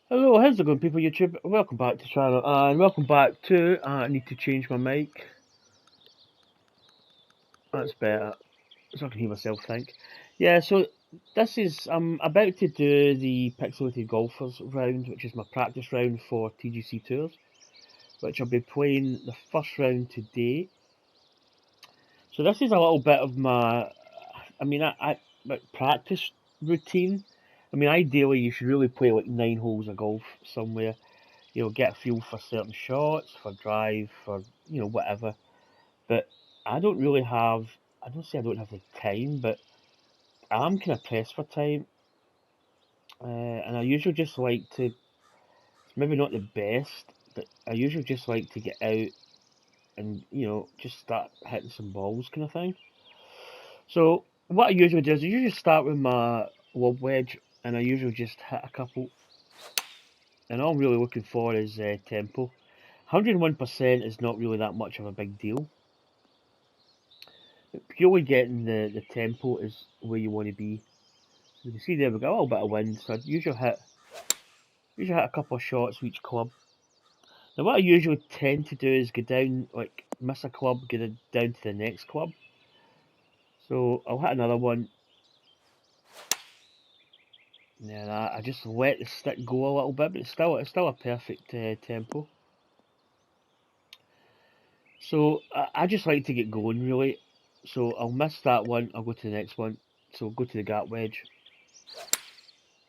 Hello, how's it going, people? YouTube, welcome back to the channel, and welcome back to. I need to change my mic. That's better, so I can hear myself think. Yeah, so this is I'm about to do the Pixelated Golfers round, which is my practice round for TGC Tours, which I'll be playing the first round today. So this is a little bit of my, I like practice routine. I mean, ideally you should really play like 9 holes of golf somewhere. Get a feel for certain shots, for drive, for whatever. But I don't really have. I don't say I don't have the time, but I'm kind of pressed for time, and I usually just like to. It's maybe not the best, but I usually just like to get out and just start hitting some balls, kind of thing. So what I usually do is I usually start with my lob wedge, and I usually just hit a couple. And all I'm really looking for is tempo. 101% is not really that much of a big deal. Purely getting the tempo is where you want to be. So you can see there we've got a little bit of wind, so I usually hit a couple of shots with each club. Now what I usually tend to do is go down, like miss a club, get it down to the next club. So I'll hit another one. And I just let the stick go a little bit, but it's still a perfect tempo. So I just like to get going really. So I'll miss that one, I'll go to the next one. So I'll go to the gap wedge,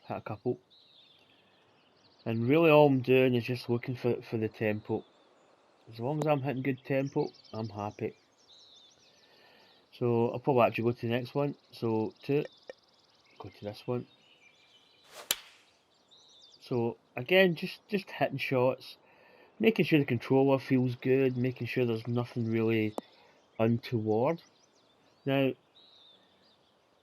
hit a couple. And really all I'm doing is just looking for the tempo. As long as I'm hitting good tempo, I'm happy. So I'll probably actually go to the next one. So two, go to this one. So again, just hitting shots, making sure the controller feels good, making sure there's nothing really untoward. Now,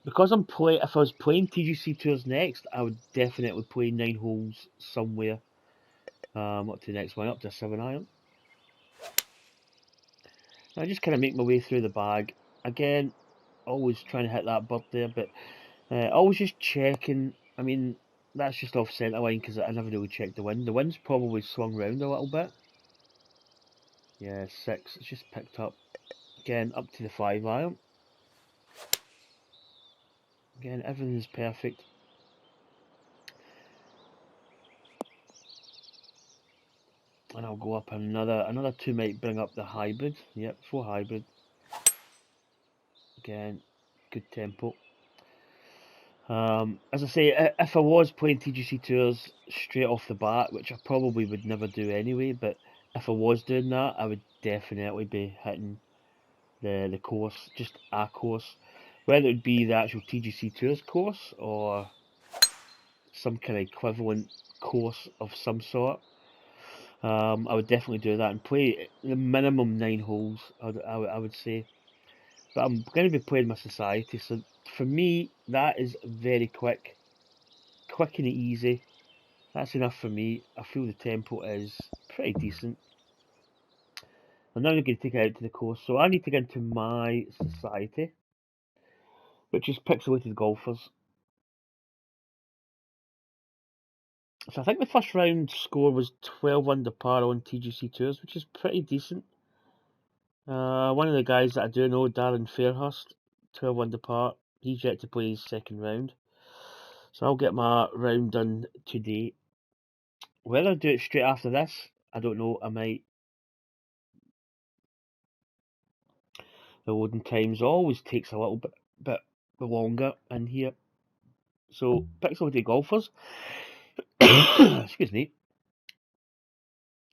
because if I was playing TGC Tours next, I would definitely play 9 holes somewhere. Up to the next one, up to a 7 iron. I just kind of make my way through the bag. Again, always trying to hit that bird there, but always just checking. I mean, that's just off centre line because I never really checked the wind. The wind's probably swung round a little bit. Yeah, 6. It's just picked up. Again, up to the 5 iron. Again, everything's perfect. And I'll go up another 2 might bring up the hybrid. Yep, 4 hybrid. Again, good tempo. As I say, if I was playing TGC Tours straight off the bat, which I probably would never do anyway, but if I was doing that, I would definitely be hitting the course, just a course, whether it be the actual TGC Tours course or some kind of equivalent course of some sort. I would definitely do that and play the minimum 9 holes. I would say, but I'm going to be playing my society, so for me that is very quick and easy. That's enough for me. I feel the tempo is pretty decent. I'm now going to take it out to the course, so I need to get into my society, which is Pixelated Golfers. So I think the first round score was 12 under par on TGC Tours, which is pretty decent. One of the guys that I do know, Darren Fairhurst, 12 under par. He's yet to play his second round. So I'll get my round done today. Whether I do it straight after this, I don't know. I might. The loading times always takes a little bit longer in here. So Pixelated Golfers, excuse me,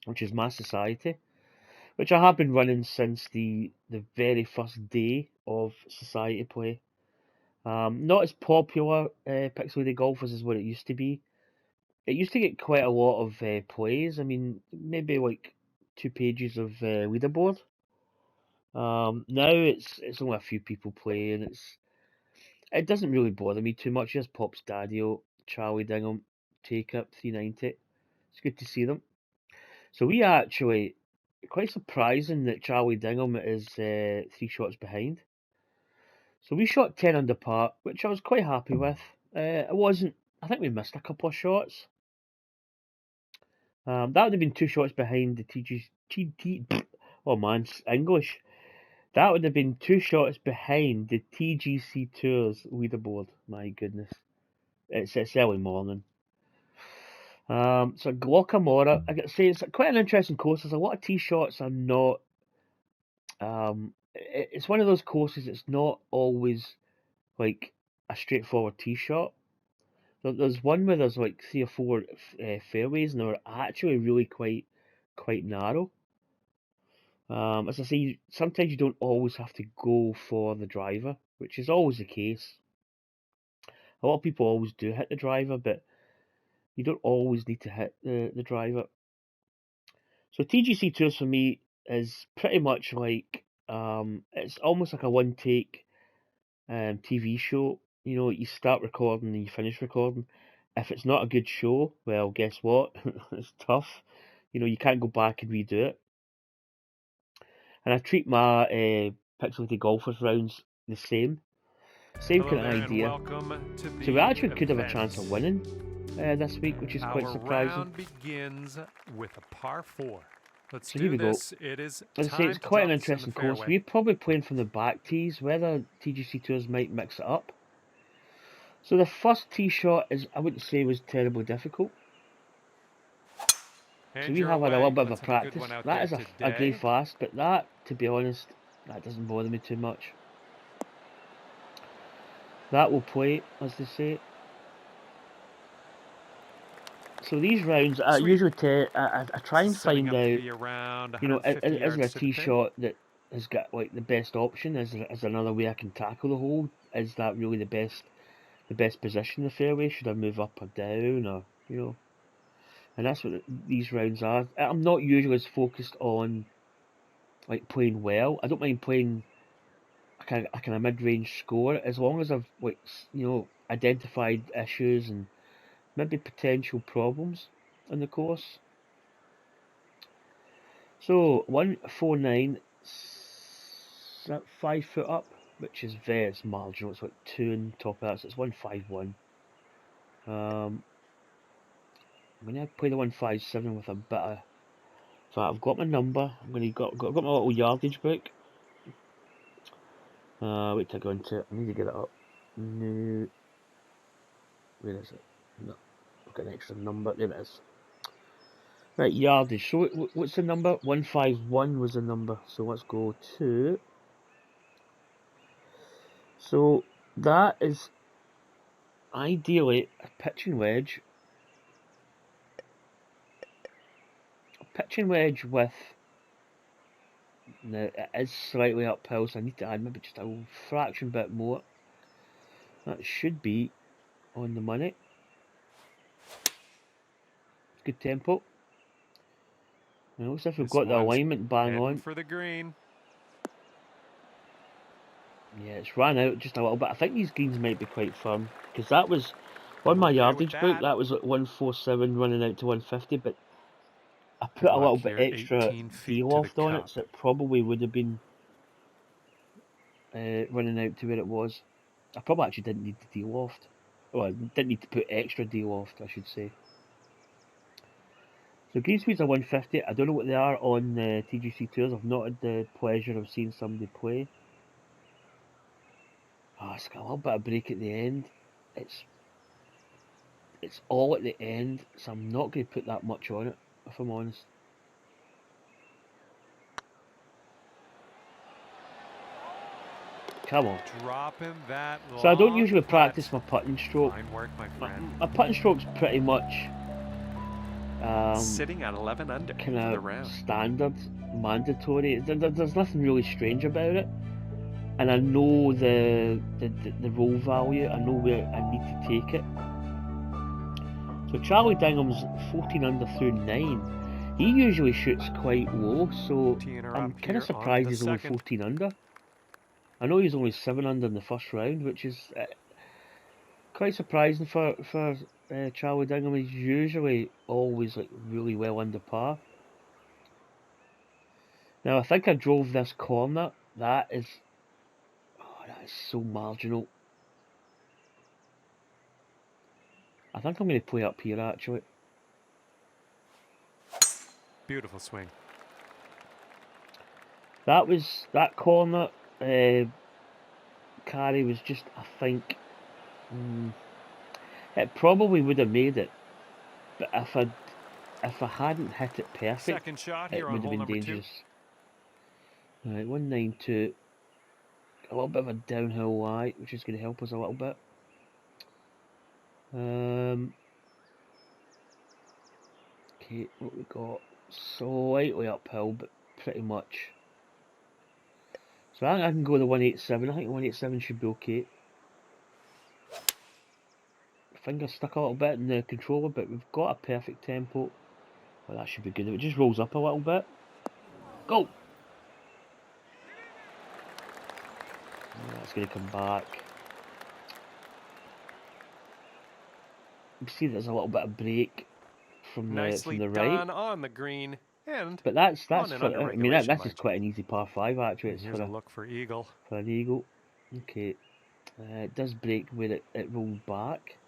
which is my society, which I have been running since the very first day of society play. Not as popular Pixelated Golfers as what it used to be. It used to get quite a lot of plays. I mean, maybe like 2 pages of leaderboard. Now it's only a few people playing. It doesn't really bother me too much. Just Pops Daddio, Charlie Dingham, Take Up 390. It's good to see them. So we actually quite surprising that Charlie Dingham is 3 shots behind. So we shot 10 under par, which I was quite happy with. It wasn't. I think we missed a couple of shots. That would have been 2 shots behind the TGCT. Oh man, English. That would have been 2 shots behind the TGC Tours leaderboard. My goodness, it's early morning. So Glockamora, I got to say, it's quite an interesting course. There's a lot of tee shots are not. It's one of those courses. It's not always like a straightforward tee shot. There's one where there's like 3 or 4 fairways, and they're actually really quite narrow. As I say, sometimes you don't always have to go for the driver, which is always the case. A lot of people always do hit the driver, but you don't always need to hit the driver. So TGC Tours for me is pretty much like it's almost like a one take TV show. You know, you start recording and you finish recording. If it's not a good show, well, guess what? It's tough. You know, you can't go back and redo it. And I treat my Pixelated Golfers rounds the same. Same kind of idea. So we actually could have a chance of winning this week, which is quite surprising. Round begins with a par 4. Let's So do here we go. this. It is As I say, it's quite an interesting course. We're probably playing from the back tees, whether TGC Tours might mix it up. So the first tee shot is, I wouldn't say was terribly difficult. So we have had a little bit of a practice. That is a grey fast, but that, to be honest, that doesn't bother me too much. That will play, as they say. So these rounds, I usually I try and find out, you know, is there a tee shot that has got like the best option? Is there another way I can tackle the hole? Is that really the best position in the fairway? Should I move up or down, or you know? And that's what these rounds are. I'm not usually as focused on like playing well. I don't mind playing a kind of mid-range score as long as I've like identified issues and maybe potential problems in the course. So 149, that 5 foot up, which is very marginal. It's like 2 on top of that, so it's 151. I'm gonna play the 157 with a bit of. So I've got my number. I've got my little yardage book. Wait till I go into it. I need to get it up. No, where is it? No, I've got an extra number. There it is. Right, yardage. So what's the number? 151 was the number. So let's go to. So that is ideally a pitching wedge. A pitching wedge with. Now it is slightly uphill, so I need to add maybe just a fraction bit more. That should be on the money. Good tempo. It looks as if we've got the alignment bang on. For the green. Yeah, it's ran out just a little bit. I think these greens might be quite firm, because that was on my yardage book. That was at 147 running out to 150, but I put a little bit extra de-loft on it, so it probably would have been running out to where it was. I probably actually didn't need the de-loft. Well, I didn't need to put extra de-loft, I should say. So green speeds are 150. I don't know what they are on TGC Tours. I've not had the pleasure of seeing somebody play. Oh, it's got a little bit of break at the end. It's all at the end, so I'm not going to put that much on it, if I'm honest. Come on. So I don't usually practice my putting stroke. My putting stroke's pretty much sitting at 11 under kind of standard, mandatory. There's nothing really strange about it, and I know the roll value. I know where I need to take it. So Charlie Dingham's 14 under through 9. He usually shoots quite low, so I'm kind of surprised he's only 14 under. I know he's only 7 under in the first round, which is quite surprising for Charlie Dingham. He's usually always like really well under par. Now I think I drove this corner. That is so marginal. I think I'm going to play up here actually. Beautiful swing. That corner carry was just, I think, it probably would have made it, but if I hadn't hit it perfect, Second shot it here on would have hole been number 2. dangerous. Right, 192. A little bit of a downhill lie, which is going to help us a little bit. Okay, what we got? Slightly uphill, but pretty much. So I think I can go the 187. I think the 187 should be okay. Finger stuck a little bit in the controller, but we've got a perfect tempo. Well, that should be good. If it just rolls up a little bit. Go! That's going to come back. You see there's a little bit of break from Nicely the right. done on the green. And But that's on for, and under I mean, regulation, this is mind quite an easy par 5 actually. you. It's Here's for a look for eagle. for an eagle. Okay. It does break where it rolled back.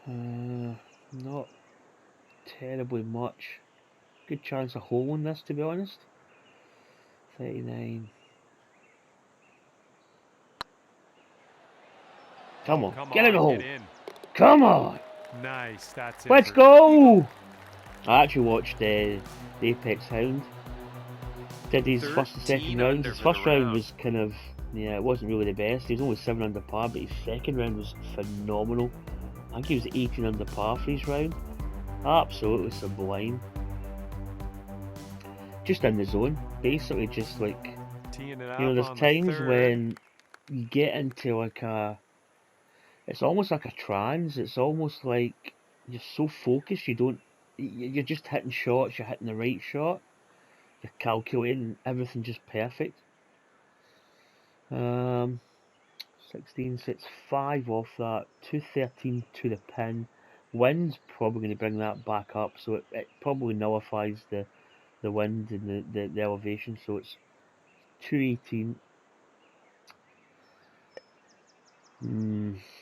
Not terribly much. Good chance of holing this, to be honest. 39. Come on, get in the hole. Get in. Come on. Nice. That's it. Let's go. I actually watched the Apex Hound. Did his first and second rounds. His first round was kind of, yeah, it wasn't really the best. He was only 7 under par, but his second round was phenomenal. I think he was 18 under par for his round. Absolutely sublime. Just in the zone, basically, just like, teeing it up, you know, there's times when you get into like it's almost like a trance. It's almost like you're so focused, you're just hitting shots, you're hitting the right shot, you're calculating everything just perfect. 16 sits 5 off that, 213 to the pin. Wind's probably going to bring that back up, so it probably nullifies the wind and the elevation, so it's 218.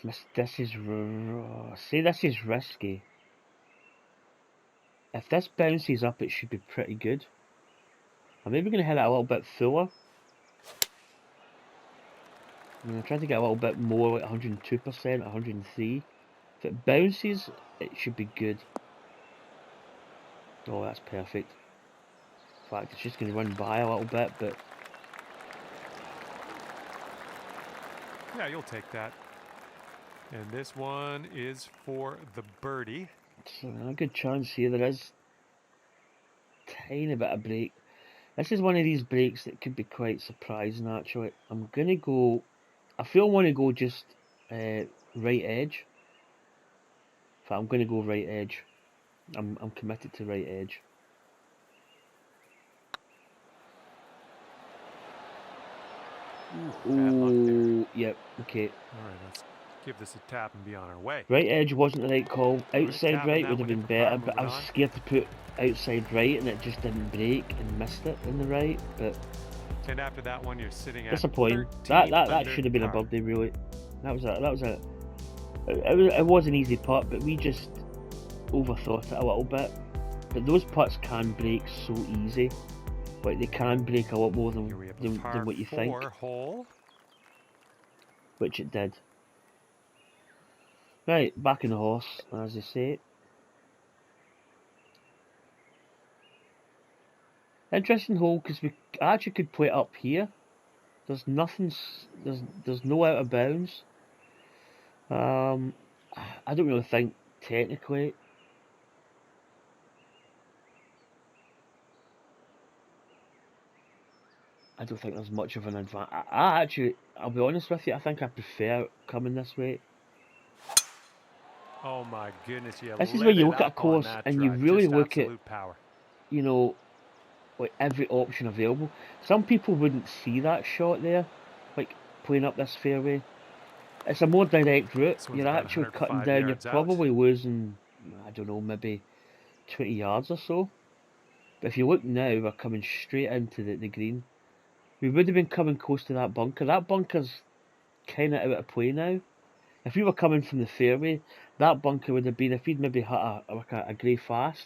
This is risky. If this bounces up, it should be pretty good. I'm maybe going to hit it a little bit fuller. I'm going to try to get a little bit more, like 102%, 103. If it bounces, it should be good. Oh, that's perfect. In fact, it's just going to run by a little bit, but... yeah, you'll take that. And this one is for the birdie. So a good chance here. There is tiny bit of break. This is one of these breaks that could be quite surprising actually. I'm gonna go, I feel I want to go just right edge. In fact, I'm gonna go right edge. I'm committed to right edge. Ooh, yep, okay. Alright, let's give this a tap and be on our way. Right edge wasn't the right call. Outside right would have been better, but I was scared to put outside right and it just didn't break and missed it in the right. But and after that one, you're sitting at disappointing. That should have been a birdie, really. It was an easy putt, but we just overthought it a little bit. But those putts can break so easy. Like, they can break a lot more than what you think. Hole. Which it did. Right, back in the horse, as they say. Interesting hole, because we actually could play it up here. There's nothing, there's no out of bounds. I don't really think, technically, I don't think there's much of an advantage. I actually, I'll be honest with you, I think I prefer coming this way. Oh my goodness, this is where you look at a course and you really look at, you know, like every option available. Some people wouldn't see that shot there, like playing up this fairway. It's a more direct route. You're actually cutting down, you're probably losing, I don't know, maybe 20 yards or so. But if you look now, we're coming straight into the green. We would have been coming close to that bunker. That bunker's kind of out of play now. If we were coming from the fairway, that bunker would have been, if we'd maybe hit a grey fast,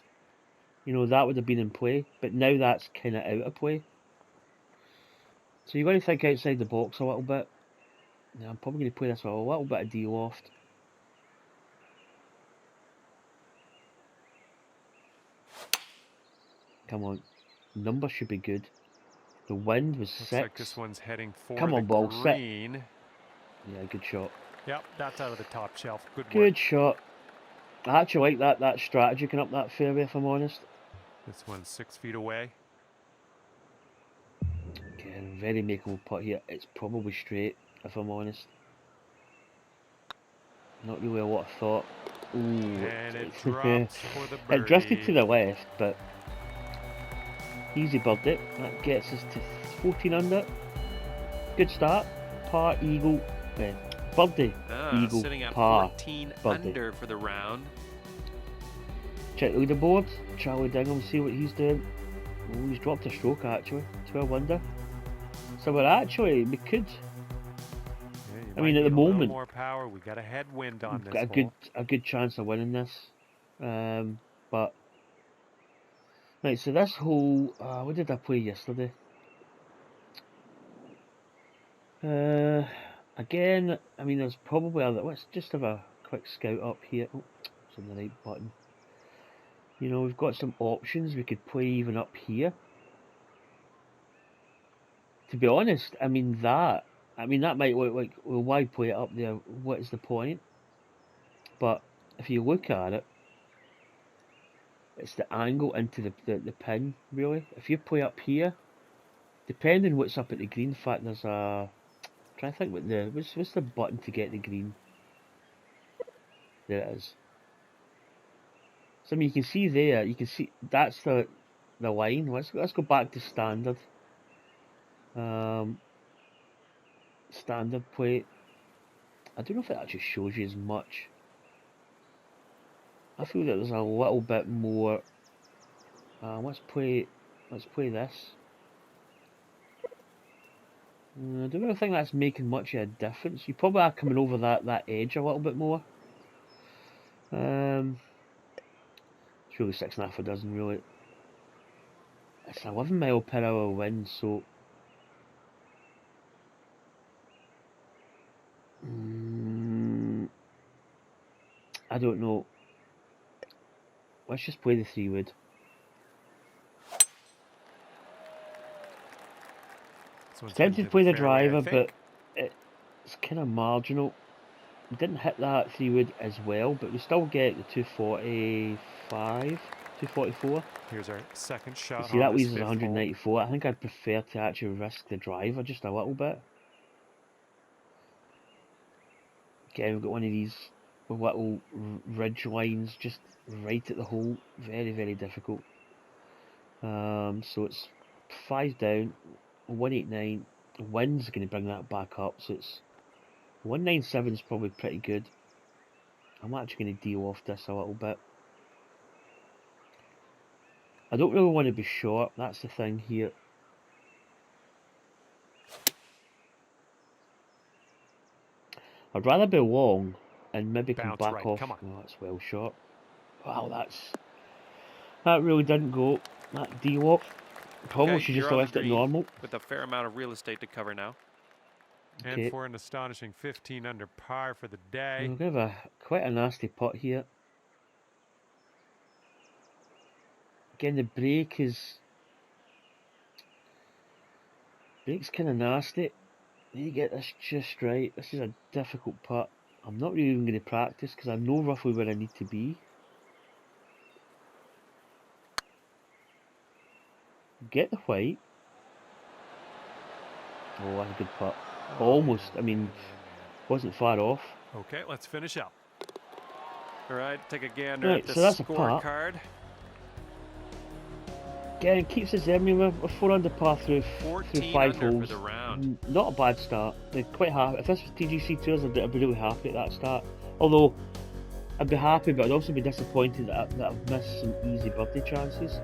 You know, that would have been in play, but now that's kind of out of play. So you've got to think outside the box a little bit. Now I'm probably going to play this with a little bit of D-loft. Come on, number should be good. The wind was Looks 6. like this one's heading for Come on, the ball, green. Yeah, good shot. Yep, that's out of the top shelf. Good work. Good shot. I actually like that strategy going up that fairway, if I'm honest. This one's 6 feet away. Again, very makeable putt here. It's probably straight, if I'm honest. Not really a lot of thought. Ooh, And it drops for the birdie. It drifted to the left, but easy birdie. That gets us to 14 under. Good start. Par, eagle, birdie, eagle, sitting at par, 14 birdie. under for the round. Check the leaderboard. Charlie Dingham, see what he's doing. Oh, he's dropped a stroke actually. 12 under. So we could. Yeah, I mean, at the moment, more power. We got a headwind on we've this got a good chance of winning this. But right, so this hole, what did I play yesterday? Again, I mean, there's probably other. Let's just have a quick scout up here. Oh, it's on the right button. You know, we've got some options. We could play even up here. To be honest, I mean that might look like, well, why play it up there? What is the point? But if you look at it, it's the angle into the pin, really. If you play up here, depending what's up at the green, in fact, there's a. I'm trying to think what's the button to get the green. There it is. So I mean, you can see there. You can see that's the line. Let's go back to standard. Standard plate. I don't know if it actually shows you as much. I feel that there's a little bit more. Let's play this. I don't really think that's making much of a difference. You probably are coming over that edge a little bit more. It's really 6.5 a dozen, really. It's 11 mile per hour wind, so I don't know. Let's just play the 3-wood. Tempted to play the driver, but it's kind of marginal. We didn't hit that 3-wood as well, but we still get the 245, 244. Here's our second shot. See, that leaves us 194. Hole. I think I'd prefer to actually risk the driver just a little bit. Again, we've got one of these little ridge lines just right at the hole. Very, very difficult. So it's 5 down, 189. The wind's going to bring that back up, so it's 197 is probably pretty good. I'm actually going to deal off this a little bit. I don't really want to be short, that's the thing here. I'd rather be long and maybe come back right. off. Come on. Oh, that's well short. Wow, that really didn't go. That D-lock. Probably should just have left it normal. With a fair amount of real estate to cover now. Okay. And for an astonishing 15 under par for the day. We're going to have quite a nasty putt here. Again, the break's kind of nasty. Need to get this just right. This is a difficult putt. I'm not really even going to practice because I know roughly where I need to be. Get the white. Oh, that's a good putt. Almost. I mean, wasn't far off. Okay, let's finish up. All right, take a gander right, at the so that's scorecard. Again, it keeps us in. We're 4 under par through 5 holes. For the round. Not a bad start. They're quite happy. If this was TGC Tours, I'd be really happy at that start. Although, I'd be happy, but I'd also be disappointed that I've missed some easy birdie chances.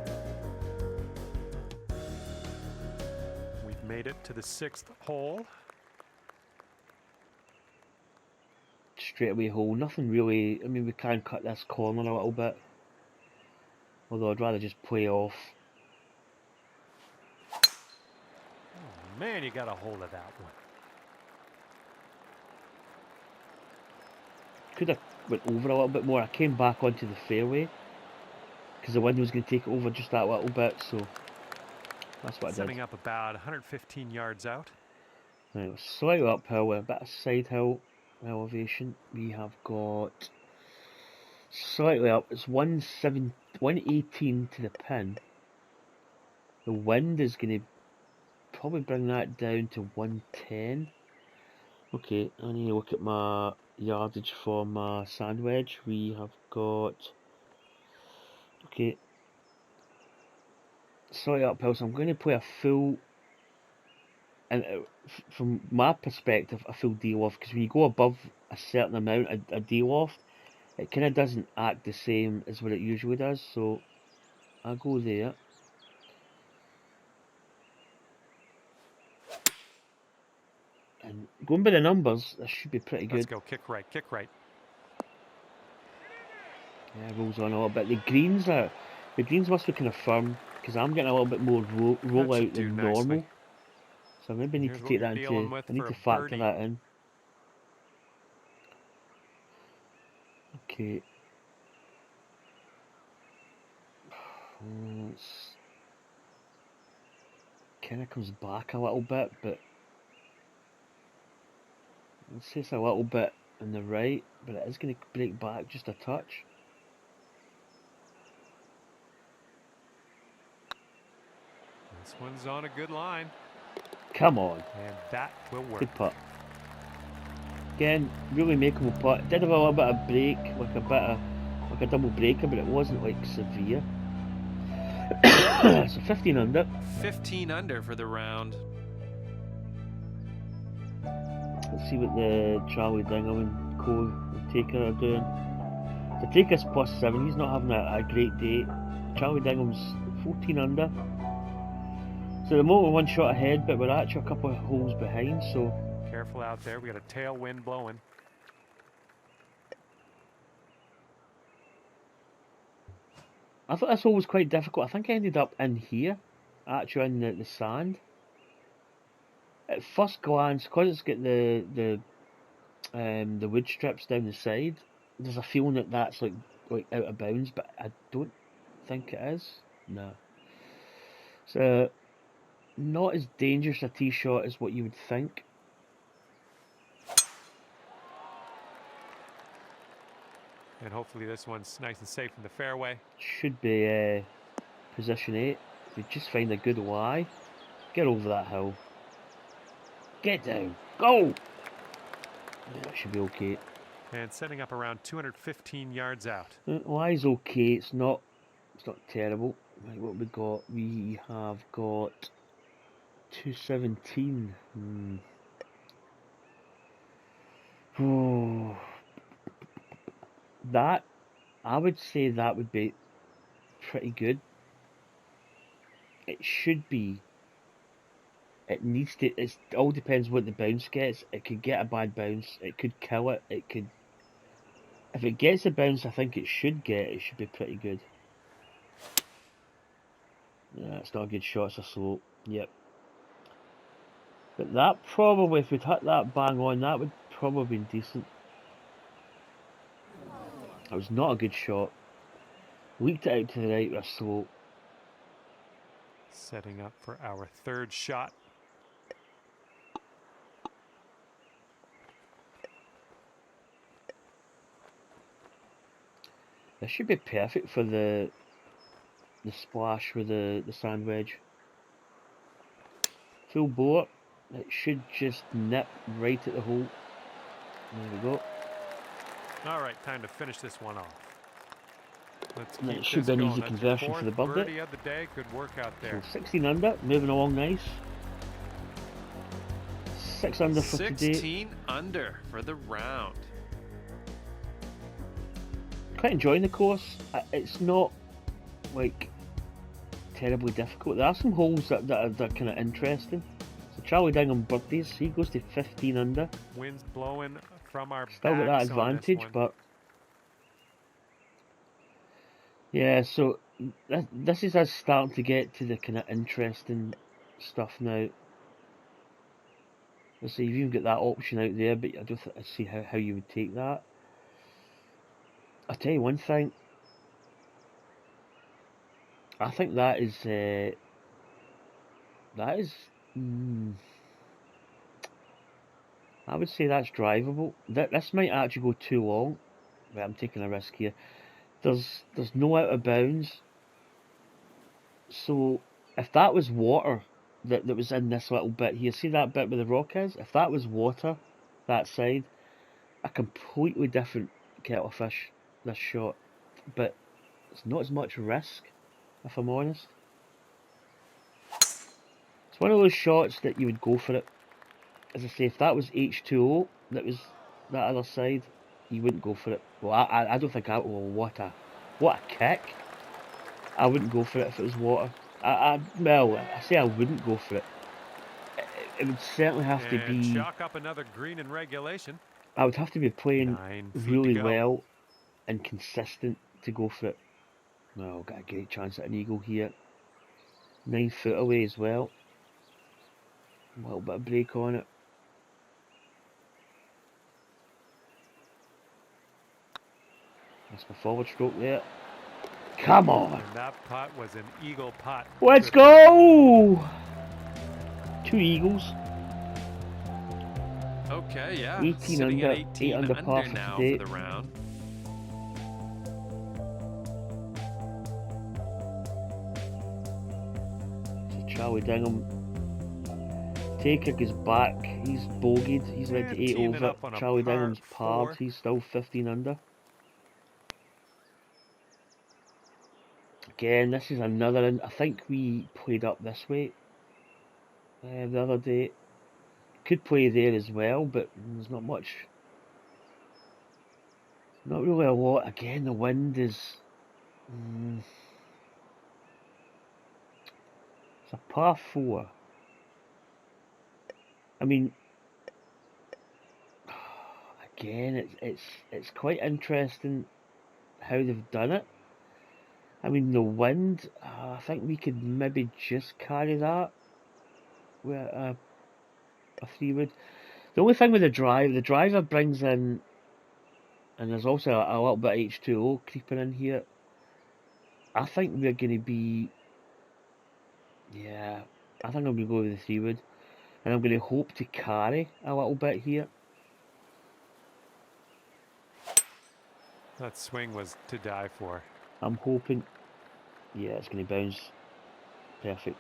We've made it to the 6th hole. Straightaway hole. Nothing really. I mean, we can cut this corner a little bit. Although I'd rather just play off. Oh, man, you got a hold of that one. Could have went over a little bit more. I came back onto the fairway because the wind was going to take it over just that little bit, so that's what I did. Setting up about 115 yards out. Right, it was slightly uphill with a bit of side hill elevation. We have got slightly up. It's 118 to the pin. The wind is going to probably bring that down to 110. Okay, I need to look at my yardage for my sand wedge. We have got, okay, slightly uphill, so I'm going to play a full, and from my perspective, a full de-loft, because when you go above a certain amount, a de-loft, it kind of doesn't act the same as what it usually does, so I'll go there. And going by the numbers, this should be pretty good. Let's go. Kick right. Kick right. Yeah, rolls on a little bit. The greens must be kind of firm, because I'm getting a little bit more roll out than normal. So I maybe need to take that into, I need to factor that in. Okay. Kind of comes back a little bit, but let's say it's a little bit on the right, but it is going to break back just a touch. This one's on a good line. Come on. And that will work. Good putt. Again, really makeable putt. Did have a little bit of break, like a double breaker, but it wasn't like severe. So 15 under. 15 under for the round. Let's see what the Charlie Dingham and Co, the Taker, are doing. The Taker's +7. He's not having a great day. Charlie Dingham's 14 under. So the moment one shot ahead, but we're actually a couple of holes behind. So careful out there. We got a tailwind blowing. I thought this hole was quite difficult. I think I ended up in here, actually in the sand. At first glance, because it's got the wood strips down the side, there's a feeling that that's like out of bounds, but I don't think it is. No. So not as dangerous a tee shot as what you would think. And hopefully this one's nice and safe in the fairway. Should be position 8. If we just find a good lie, get over that hill. Get down. Go! Yeah, that should be okay. And setting up around 215 yards out. Lie's okay. It's not terrible. Right, what we got? We have got 217. Oh. That, I would say that would be pretty good. It should be. It needs to. It all depends what the bounce gets. It could get a bad bounce. It could kill it. It could. If it gets a bounce, I think it should get. It should be pretty good. Yeah, it's not a good shot. It's a slope. Yep. But that probably, if we'd hit that bang on, that would probably be decent. That was not a good shot. Leaked it out to the right with a slope. Setting up for our third shot. This should be perfect for the splash with the sand wedge. Full bore. It should just nip right at the hole. There we go. All right, time to finish this one off. Let's And keep it should this be an going. easy That's conversion your for the fourth birdie. birdie of the day. Good work out there. So 16 under, moving along nice. 6 under for today. 16 under for the round. Quite enjoying the course. It's not like terribly difficult. There are some holes that are kind of interesting. So Charlie Dingham birdies, he goes to 15 under. Wind's blowing from our Still got that backs on this advantage, one. but yeah. So this is us starting to get to the kind of interesting stuff now. Let's see, you've even got that option out there, but I don't see how you would take that. I'll tell you one thing. I think that is I would say that's drivable. This might actually go too long, but I'm taking a risk here. There's no out of bounds. So if that was water that was in this little bit here, see that bit where the rock is? If that was water, that side, a completely different kettle of fish, this shot. But it's not as much risk, if I'm honest. It's one of those shots that you would go for it. As I say, if that was H2O, that was that other side, you wouldn't go for it. Well, I don't think well, what a kick. I wouldn't go for it if it was water. Well, I say I wouldn't go for it. It would certainly have to be. Chalk up another green in regulation. I would have to be playing 9 feet really to go. well and consistent to go for it. Well, got a great chance at an eagle here. 9 foot away as well. A little bit of break on it. That's my forward stroke there. Come on! And that putt was an eagle putt. Let's go! 2 eagles. Okay, yeah. 18 Sitting under, at 18 8 under par for now today. for the round. So Charlie Dingham. Taker goes back. He's bogeyed. He's ready to 8 over. Charlie Dingham's parred. He's still 15 under. Again, this is another. I think we played up this way the other day. Could play there as well, but there's not much. Not really a lot. Again, the wind is. It's a par 4. I mean, again, it's quite interesting how they've done it. I mean, the wind. I think we could maybe just carry that with a 3-wood. The only thing with the driver brings in, and there's also a little bit of H2O creeping in here. I think we're going to be, yeah, I think I'm going to go with the 3-wood, and I'm going to hope to carry a little bit here. That swing was to die for. I'm hoping, yeah, it's going to bounce. Perfect.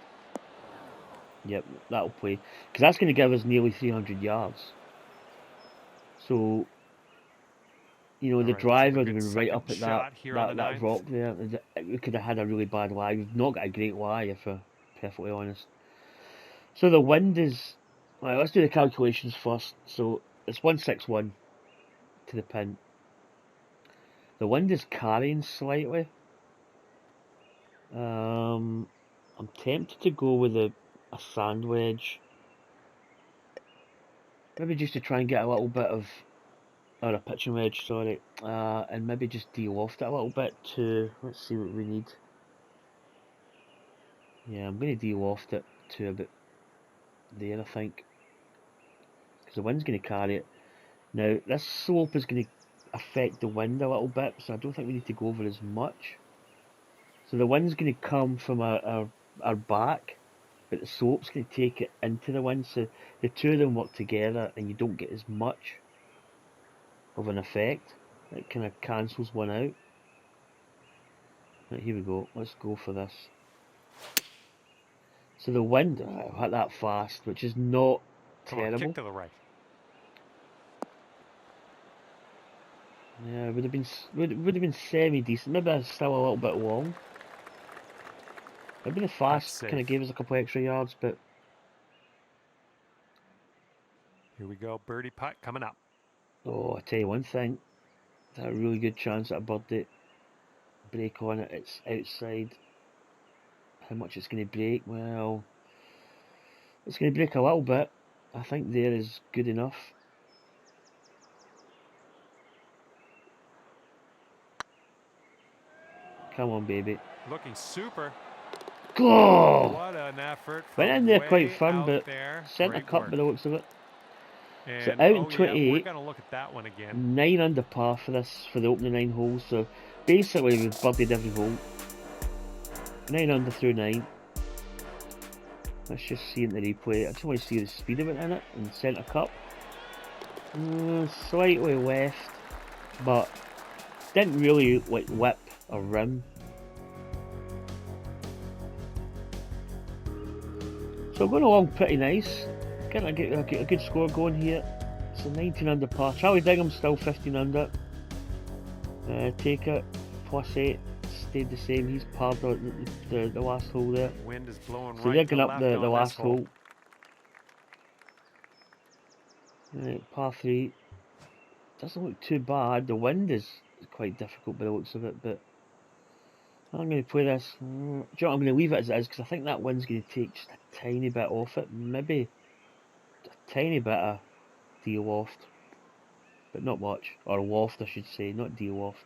Yep, that'll play, because that's going to give us nearly 300 yards. So, you know, the driver would have been right up at that rock there. We could have had a really bad lie. We've not got a great lie, if we're perfectly honest. So the wind is. Right, let's do the calculations first. So it's 161 to the pin. The wind is carrying slightly. I'm tempted to go with a sand wedge. Maybe just to try and get a little bit of. Or a pitching wedge, sorry. And maybe just de-loft it a little bit to. Let's see what we need. Yeah, I'm going to de-loft it to about there, I think. Because the wind's going to carry it. Now, this slope is going to affect the wind a little bit, so I don't think we need to go over as much. So the wind's going to come from our back, but the slope's going to take it into the wind, so the two of them work together and you don't get as much of an effect. It kind of cancels one out. Right, here we go. Let's go for this. So the wind, I'll hit that fast, which is not terrible. Kick to the right. Yeah, would have been semi decent. Maybe still a little bit long. Maybe the fast kind of gave us a couple extra yards, but here we go, birdie putt coming up. Oh, I tell you one thing, there's a really good chance at a birdie break on it. It's outside. How much it's going to break? Well, it's going to break a little bit. I think there is good enough. Come on, baby. Looking super. Go! What an effort. Went From in there way quite firm, out but there. centre Great cut work. by the looks of it. So And out in oh yeah, 28. we're gonna look at that one again. 9 under par for this, for the opening 9 holes. So basically we've birdied every hole. 9 under through 9. Let's just see in the replay. I just want to see the speed of it in it and centre cut. Slightly left, but didn't really like whip or rim. So going along pretty nice. Getting a good score going here. So 19 under par. Charlie Dingham's still 15 under. Take it +8. Stayed the same. He's parred the last hole there. Wind is blowing So right they're to going up left the on last this hole. hole. Right, par 3. Doesn't look too bad. The wind is quite difficult by the looks of it, but I'm going to play this. Do you know what? I'm going to leave it as it is because I think that wind's going to take just a tiny bit off it. Maybe a tiny bit of de-loft, but not much. Or loft, I should say, not de-loft.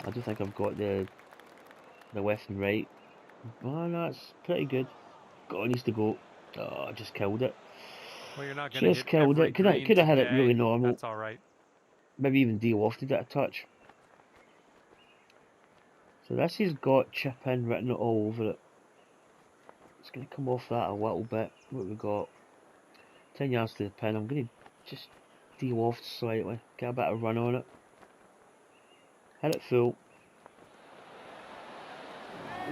I don't think I've got the left and right. Oh, no, it's pretty good. God, needs to go. Oh, I just killed it. Well, you're not going to Just hit killed every it. Could have green hit it today. really normal. That's all right. Maybe even de-lofted it a touch. So this has got chip in written all over it. It's going to come off that a little bit. What have we got? 10 yards to the pin. I'm going to just de-loft slightly. Get a bit of run on it. Hit it full.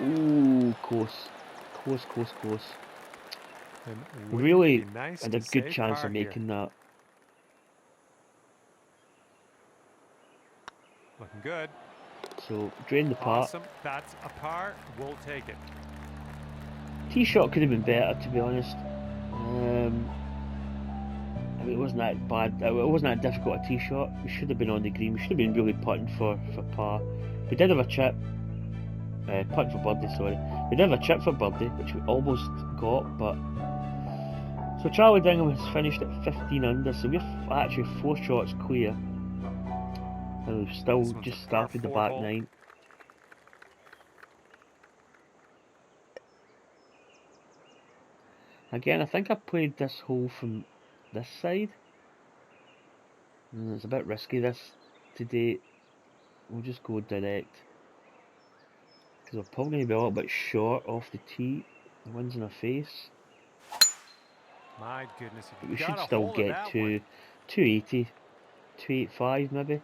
Ooh, close. Close. And Really nice had to a good save chance par of here. making that. Looking good. So, drain the part. Awesome. That's a par. We'll take it. Tee shot could have been better, to be honest. I mean, it wasn't that bad. It wasn't that difficult a tee shot. We should have been on the green. We should have been really putting for par. We did have a chip. Putting for birdie, sorry. We did have a chip for birdie, which we almost got, but... So Charlie Dingham has finished at 15 under, so we're actually 4 shots clear. And we've still This one's just a par started the 4 back hole. 9. Again, I think I played this hole from this side. It's a bit risky this today. We'll just go direct. Because we're probably going to be a little bit short off the tee. The wind's in our face. My goodness, if But you we got should a still hold of get that to one. 280, 285 maybe.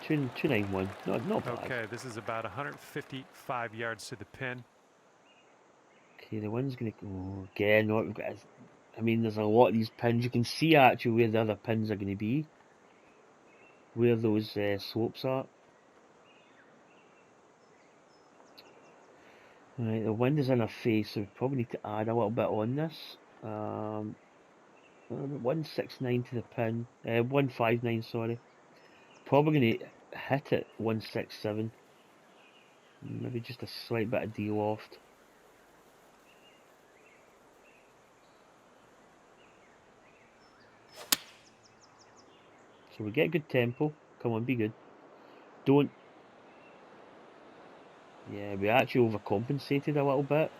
Two 291. Not bad. Okay, this is about 155 yards to the pin. Okay, the wind's going to go again. What we've got is, I mean, there's a lot of these pins. You can see actually where the other pins are going to be. Where those slopes are. Right, the wind is in our face, so we probably need to add a little bit on this. 169 to the pin. 159, sorry. Probably going to hit it 167. Maybe just a slight bit of de-loft. So we get good tempo. Come on, be good. Don't. Yeah, we actually overcompensated a little bit.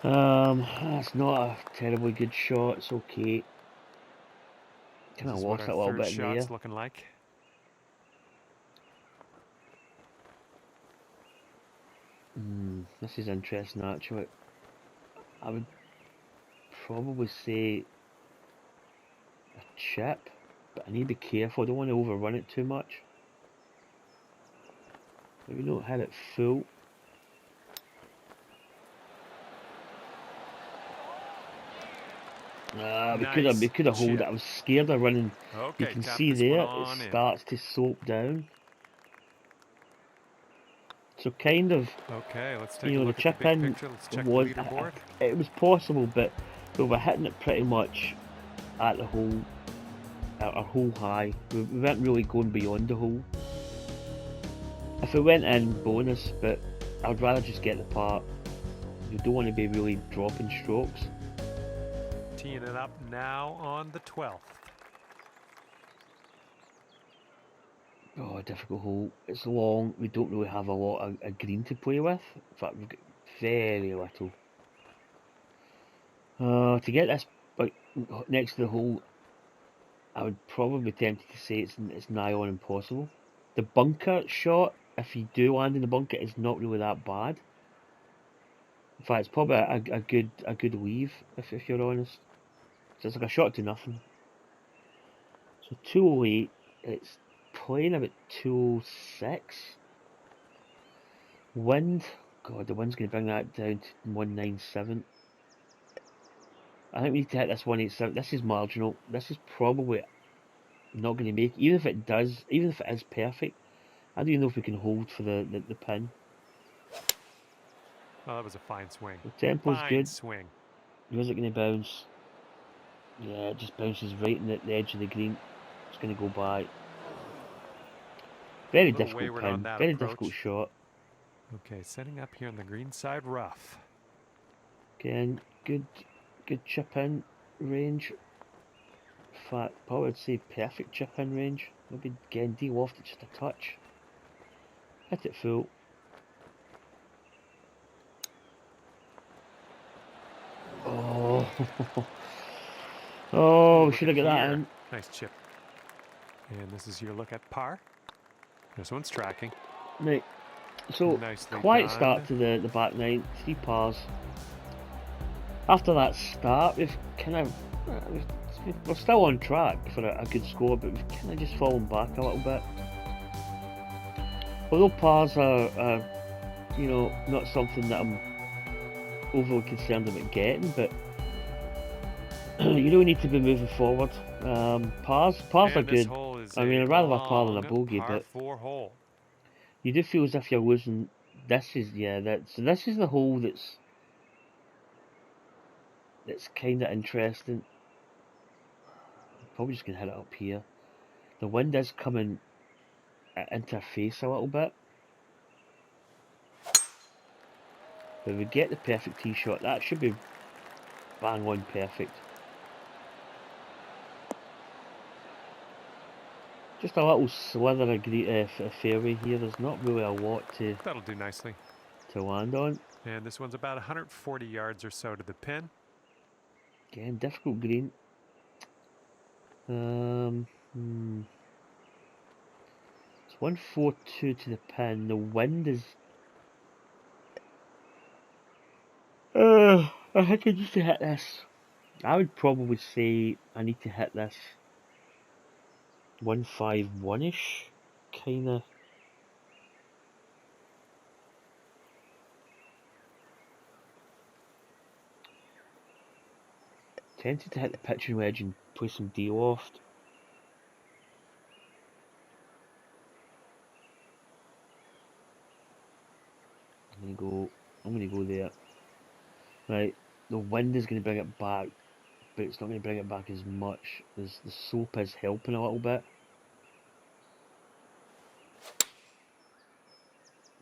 That's not a terribly good shot. It's okay. Kind of This is what lost it our a little third bit in shot's there. looking like. This is interesting actually. I would probably say a chip, but I need to be careful. I don't want to overrun it too much. Maybe don't hit it full. We could have hold it. I was scared of running. Okay, You can tap see this one there on it in. starts to slope down. So kind of, Okay, let's take you a know, the look at chip the big in picture. Let's check the was leaderboard. it was possible, but we were hitting it pretty much at the hole, at our hole high. We weren't really going beyond the hole. If it went in, bonus, but I'd rather just get the part. You don't want to be really dropping strokes. teeing it up now on the 12th. Oh, difficult hole. It's long. We don't really have a lot of green to play with. In fact, we've got very little. To get this like next to the hole, I would probably be tempted to say it's nigh on impossible. The bunker shot, if you do land in the bunker, is not really that bad. In fact, it's probably a good leave if you're honest. So it's like a shot to nothing. So 208, it's playing about 206. Wind, God, the wind's going to bring that down to 197. I think we need to hit this 187. This is marginal. This is probably not going to make it. Even if it does, even if it is perfect, I don't even know if we can hold for the pin. Well, that was a fine swing. The tempo's Fine good. swing. Where's it going to bounce? Yeah, it just bounces right in the edge of the green. It's going to go by. Very difficult pin. Very difficult shot. Okay, setting up here on the green side rough. Again, good chip in range. In fact, probably would say perfect chip in range. Maybe again de-loft it just a touch. Hit it full. Oh, oh, we should have got that in. Nice chip. And this is your look at par. This one's tracking. Right, so quiet start to the back nine, 3 pars. After that start, we've kind of we're still on track for a good score, but we've kind of just fallen back a little bit. Although pars are you know, not something that I'm overly concerned about getting, but you don't need to be moving forward. Pars are good. I mean, I'd rather have a par than a bogey, but you do feel as if you're losing. This is this is the hole that's kind of interesting. Probably just gonna hit it up here. The wind is coming into our face a little bit. But if we get the perfect tee shot, that should be bang on perfect. Just a little slither of fairway here. There's not really a lot that'll do nicely to land on. And this one's about 140 yards or so to the pin. Again, difficult green. It's 142 to the pin. The wind is. I think I need to hit this. I would probably say I need to hit this 151-ish, kinda. Tempted to hit the pitching wedge and play some de-loft. I'm gonna go there. Right, the wind is gonna bring it back, but it's not gonna bring it back as much. The slope is helping a little bit.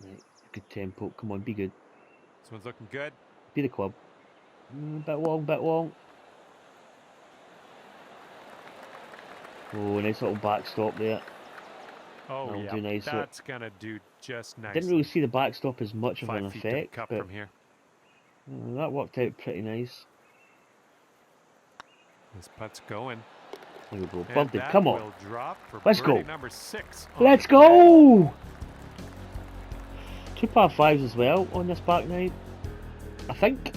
Right, good tempo. Come on, be good. This one's looking good. Be the club. Bit long. Oh, nice little backstop there. Oh, that'll yeah, do nicely. That's gonna do just nice. Didn't really see the backstop as much of an 5 feet to the effect, cup but from here. That worked out pretty nice. This putt's going. There we go, bumped. Come on, let's go. Number 6. Let's go. 2 par 5s as well on this back nine. I think,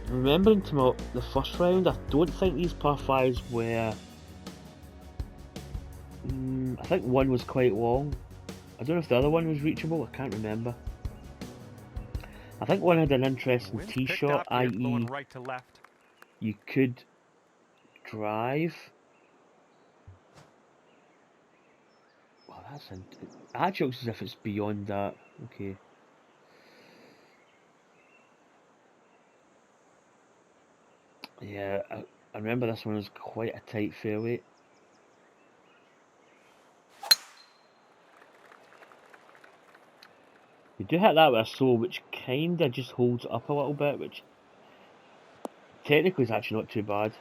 remembering to the first round, I don't think these par 5s were. I think one was quite long. I don't know if the other one was reachable. I can't remember. I think one had an interesting tee shot, i.e. right to left. You could drive. Well, it actually looks as if it's beyond that. Okay. Yeah, I remember this one was quite a tight fairway. We do hit that with a sole, which kinda just holds it up a little bit, which technically it's actually not too bad.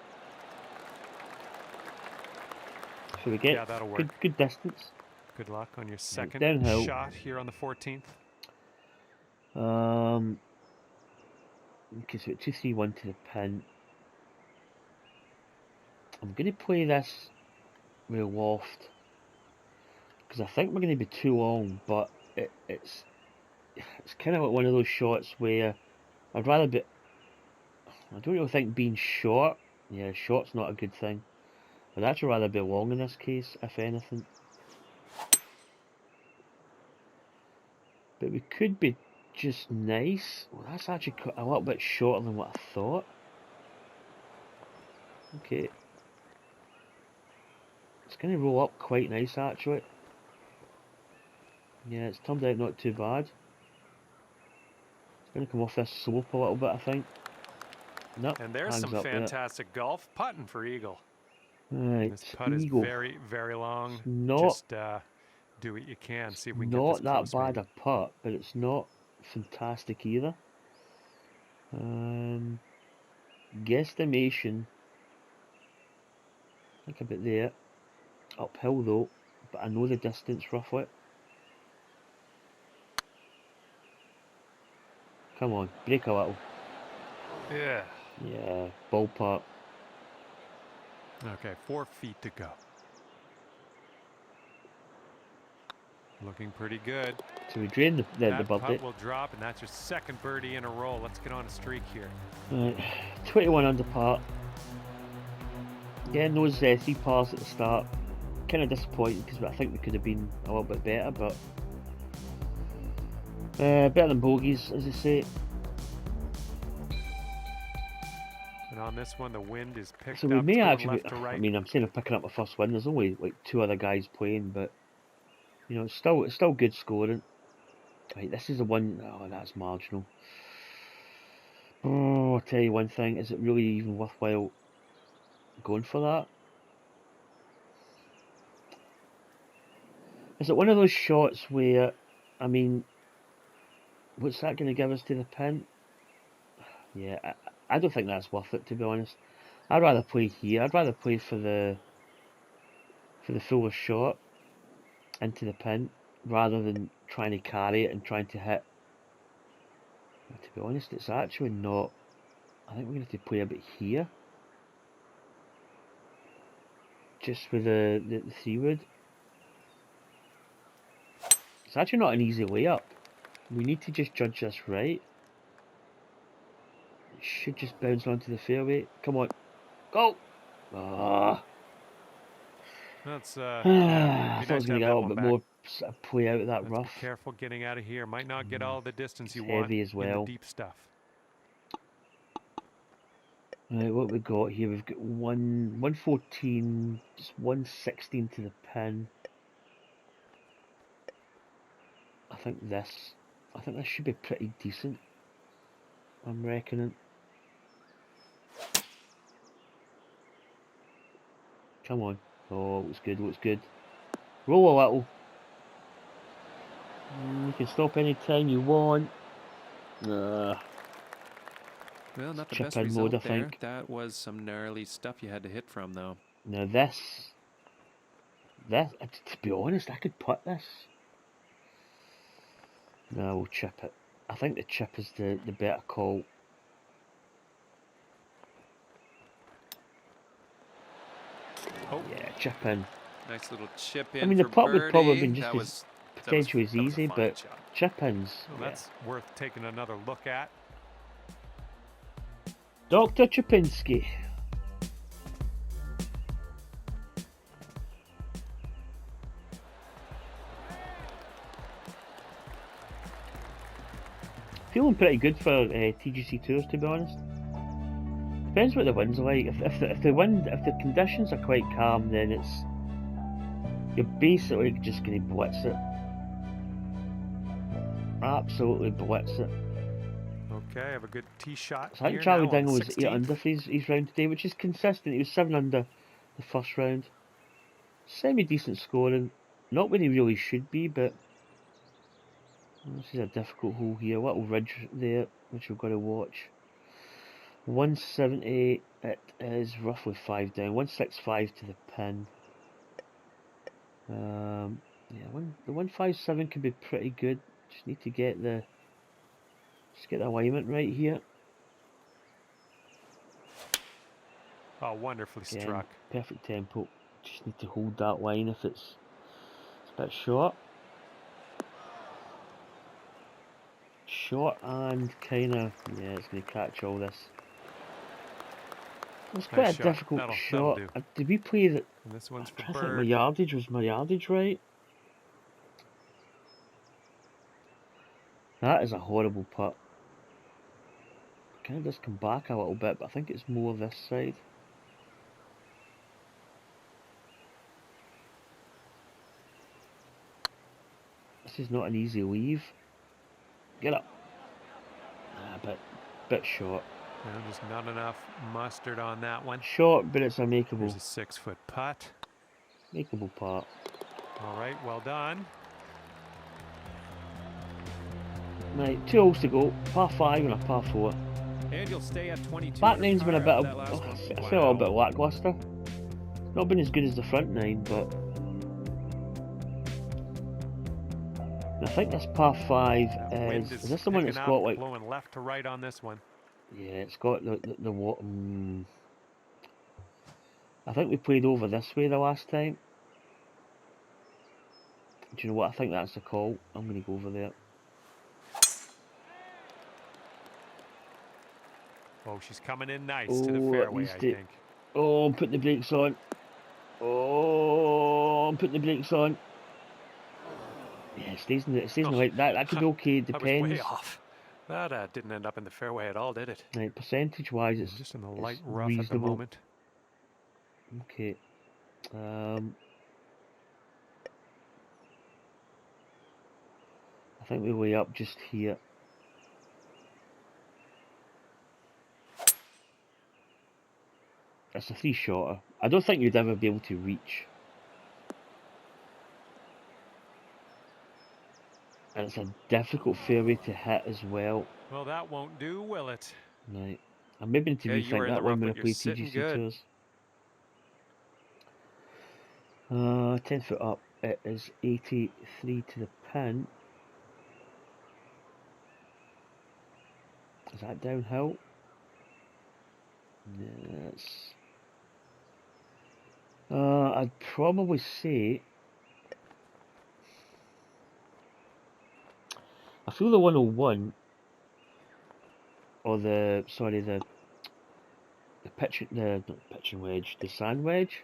So we get Yeah, that'll work. good distance. Good luck on your second downhill. shot here on the 14th. Okay, so 2-3-1 to the pin. I'm going to play this with a loft because I think we're going to be too long, but it's kind of like one of those shots where I'd rather be. I don't really think being short. Yeah, short's not a good thing. I'd actually rather be long in this case, if anything. But we could be just nice. Well, that's actually a little bit shorter than what I thought. Okay. It's going to roll up quite nice, actually. Yeah, it's turned out not too bad. It's going to come off this slope a little bit, I think. Nope, And there's hangs some up fantastic golf putting for eagle. Right, This putt eagle. is very, very long. Not, Just do what you can. See if we can get this not that close. bad Maybe. a putt, but it's not fantastic either. Guesstimation. I think about there. Uphill though, but I know the distance roughly. Come on, break a little. Yeah. Yeah, ballpark. Okay, 4 feet to go. Looking pretty good. So we drain the That birdie. putt will drop, and that's your second birdie in a row. Let's get on a streak here. Right, 21 under par. Getting those 3 pars at the start. Kind of disappointing because I think we could have been a little bit better, but better than bogeys, as they say. And on this one, the wind is picked So we up. may Going actually. left to right. I mean, I'm saying I'm picking up my first win. There's only like 2 other guys playing, but you know, it's still good scoring. Right, this is the one. Oh, that's marginal. Oh, I'll tell you one thing. Is it really even worthwhile going for that? Is it one of those shots where, I mean, what's that going to give us to the pin? Yeah, I don't think that's worth it, to be honest. I'd rather play here. I'd rather play for the fuller shot into the pin rather than trying to carry it and trying to hit. To be honest, it's actually not. I think we're going to have to play a bit here, just with the 3-wood. It's actually not an easy layup. We need to just judge this right. It should just bounce onto the fairway. Come on, go! Ah. That's I be thought I nice was to going to have get a that little one bit back. more play out of that Let's rough. be careful getting out of here. Might not get all the distance you It's want heavy as in well. the deep stuff. Right, what we got here? We've got 114, just 116 to the pin. I think this should be pretty decent. I'm reckoning. Come on. Oh, it looks good. Roll a little. You can stop any time you want. Well, not the chip best in result mode, I there. think. That was some gnarly stuff you had to hit from, though. Now this, to be honest, I could putt this. No, we'll chip it. I think the chip is the better call. Oh, yeah, chip in. Nice little chip in. I mean, the for putt would probably have birdie. been just That as was potentially as that was a easy, fine but shot. chip ins. well, Yeah. that's worth taking another look at. Dr. Chipinski. Feeling pretty good for TGC Tours, to be honest. Depends what the wind's like. If the conditions are quite calm, then you're basically just going to blitz it. Absolutely blitz it. Okay, I have a good tee shot So I here think Charlie now on Dingle was 8 16th. under for his round today, which is consistent. He was 7 under the first round. Semi-decent scoring. Not where he really should be, but this is a difficult hole here. A little ridge there, which we've got to watch. 170, it is roughly 5 down. 165 to the pin. Yeah, the 157 could be pretty good. Just need to get the alignment right here. Oh, wonderfully Again, struck. perfect tempo. Just need to hold that line if it's a bit short. Short and kind of, yeah, it's going to catch all this. It's quite Nice a shot. difficult That'll shot. do. Did we play that? And this one's I'm for trying to think my bird. yardage. Was my yardage right? That is a horrible putt. Kind of just come back a little bit, but I think it's more this side. This is not an easy leave. Get up. Bit short. No, just not enough mustard on that one. Short, but it's a makeable. Here's a 6-foot putt. Makeable part. All right, well done. Right, 2 holes to go. Par 5 and a par 4. And you'll stay at 22. Back nine's been a bit of, I I feel a little bit lackluster. Not been as good as the front 9, but I think this par 5 is this the one that's got like blowing left to right on this one? Yeah, it's got the what? I think we played over this way the last time. Do you know what? I think that's the call. I'm going to go over there. Oh, she's coming in nice to the fairway, I think. Oh, I'm putting the brakes on. Oh, I'm putting the brakes on. Yeah, it stays in the light. That could be okay. Depends. That was way off. That didn't end up in the fairway at all, did it? Right, percentage-wise, it's just in the light rough reasonable at the moment. Okay. I think we're way up just here. It's a 3-shotter. I don't think you'd ever be able to reach. And it's a difficult fairway to hit as well. Well, that won't do, will it? Right. I'm maybe need to rethink that one when I play TGC Tours. 10 foot up. It is 83 to the pin. Is that downhill? Yes. I'd probably say I feel the 101 or the not pitching wedge, the sand wedge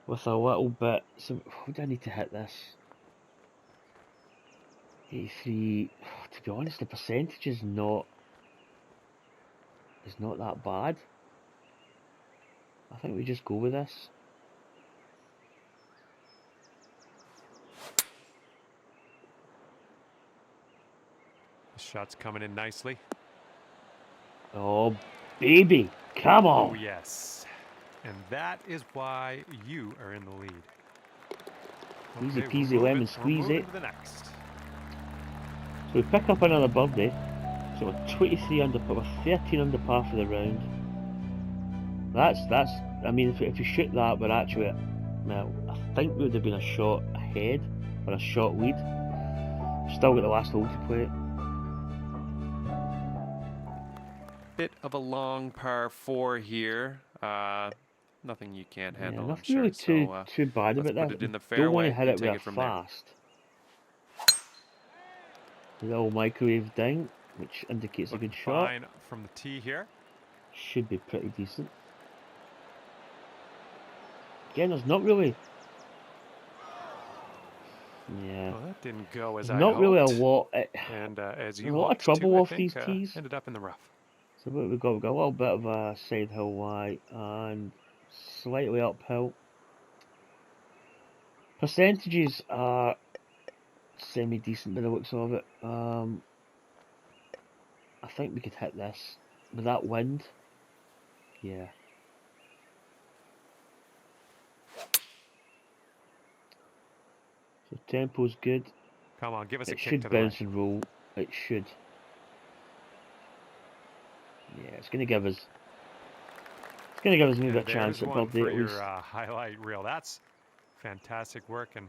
with a little bit. So how do I need to hit this? 83. To be honest, the percentage is not that bad. I think we just go with this. The shot's coming in nicely. Oh, baby, come on! Oh, yes. And that is why you are in the lead. Easy peasy lemon squeezy. To the next. So we pick up another birdie. So we're 23 under par, we're 13 under par for the round. That's. I mean, if you shoot that, we're actually. Well, I think we would have been a shot ahead or a shot lead. Still got the last hole to play. Bit of a long par 4 here. Nothing you can't handle. Yeah, nothing I'm really sure. too bad about that. Put it in the Don't want fairway to hit it and with take a it from there. fast. The old microwave ding, which indicates a good shot. Fine from the tee here. Should be pretty decent. Again, there's not really. Yeah. Well, that didn't go as I not hoped. really a lot. And as you a lot of trouble off these tees. Ended up in the rough. So what we've got a little bit of a side hill lie and slightly uphill. Percentages are semi-decent by the looks of it. I think we could hit this with that wind. Yeah. So tempo's good. Come on, give us a It kick should to the bounce right. and roll. It should. Yeah, it's going to give us. It's going to give us maybe a And chance there's at one birdie for at your least. highlight reel. That's fantastic work, and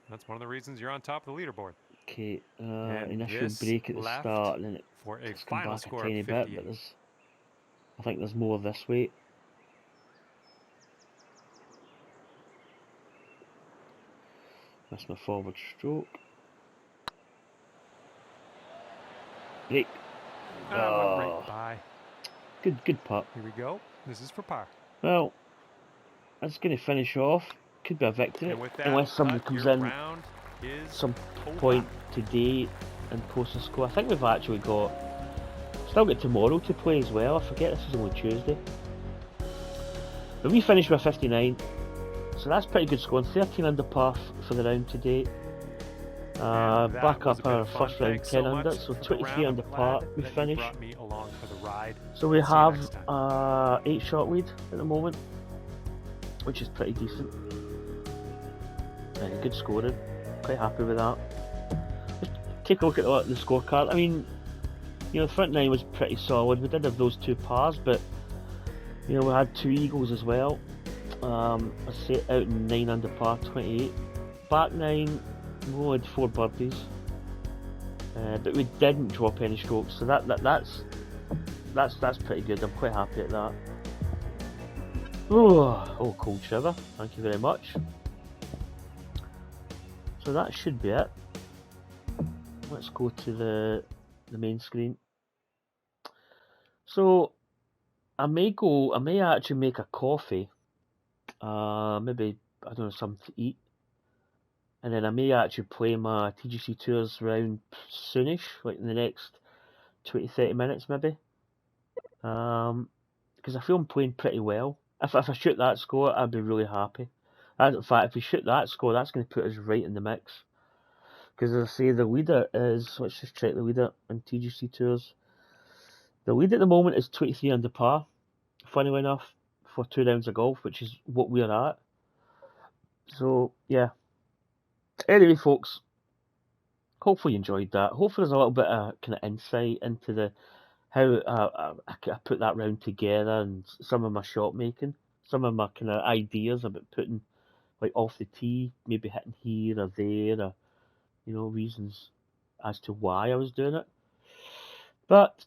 that's one of the reasons you're on top of the leaderboard. Okay, And initial this break at the left start, and then it for a has come final back a score tiny of bit, 58. but I think there's more this way. Missed my forward stroke. Break. Went right by. Good putt. Here we go. This is for par. Well, that's going to finish off. Could be a victory, And with that unless somebody putt, comes your in round is some over. point today and posts a score. I think we've actually got. Still got tomorrow to play as well. I forget this is only Tuesday. But we finished with 59, so that's pretty good score. 13 under par for the round today. And that Back was up a bit our of fun. first round Thanks 10 so under, much so for the 23 round. under I'm par glad we that you finished. brought me along for the ride. So we See you have next time. 8 shot lead at the moment, which is pretty decent. Good scoring, quite happy with that. Let's take a look at the scorecard. I mean, you know, the front 9 was pretty solid. We did have those 2 pars, but you know, we had 2 eagles as well. I set out in 9 under par, 28. Back 9, we only had 4 birdies, but we didn't drop any strokes, so that's pretty good. I'm quite happy at that. Oh, cold shiver. Thank you very much. So that should be it. Let's go to the main screen. So I may actually make a coffee. Maybe, I don't know, something to eat. And then I may actually play my TGC Tours round soonish, like in the next 20-30 minutes maybe. Because I feel I'm playing pretty well. If I shoot that score, I'd be really happy. In fact, if we shoot that score, that's going to put us right in the mix. Because as I say, the leader is, let's just check the leader on TGC Tours. The lead at the moment is 23 under par, funnily enough, for 2 rounds of golf, which is what we're at. So, yeah. Anyway, folks, hopefully you enjoyed that. Hopefully there's a little bit of kind of insight into how I put that round together, and some of my shot making, some of my kind of ideas about putting, like, off the tee, maybe hitting here or there, or, you know, reasons as to why I was doing it. But,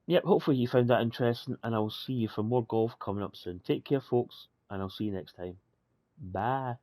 yep, hopefully you found that interesting, and I'll see you for more golf coming up soon. Take care, folks, and I'll see you next time. Bye.